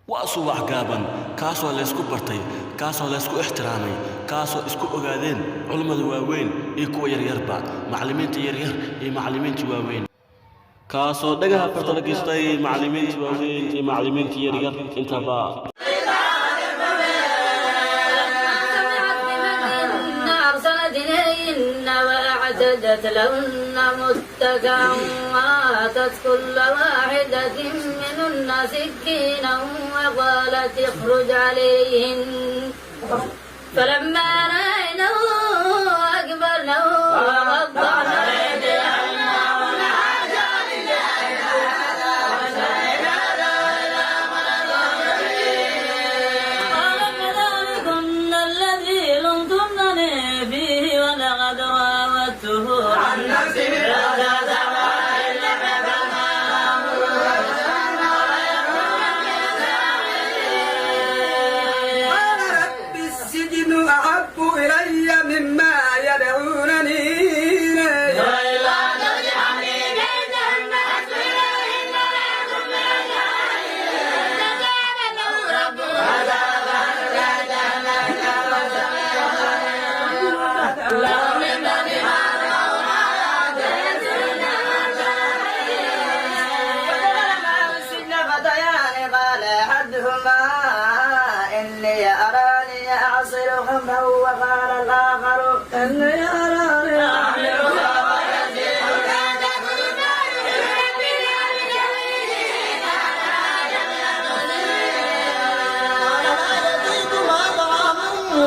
وأصبح قابا كاسو ليسكو برتي كاسو ليسكو احترامي كاسو اسكو اوغادين علماء واوين ايكو يريربا معلمين يرير اي معلمين واوين كاسو دغها فرتلقيستي معلمين واوين اي معلمين يرير انتبا وأعتدت لهن متكئا وآتت كل واحدة منهن سكينا وقالت اخرج عليهن فلما رأينه أقبلنه ووضعنا إني أراني أعصر خمرا وقال الآخر إني أراني أحمل خمرا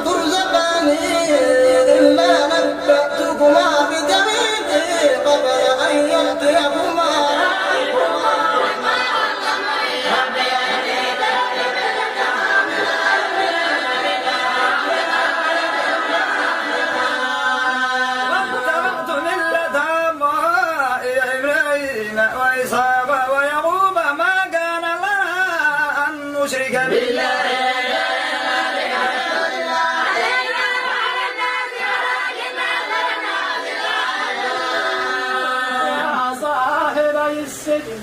ترزقاني إلا نبأتكما بتميمه قبل أن يأتيكما ويغوب ما كان لنا أن نشرك بالله يا صاحبي السجن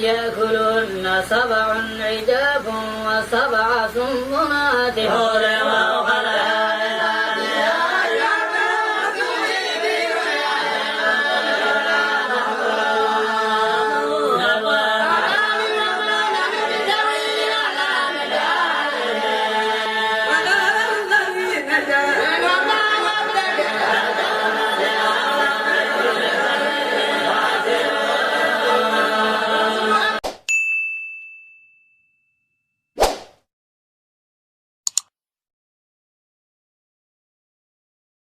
يأكلن 7 عجاف و7 سنبلات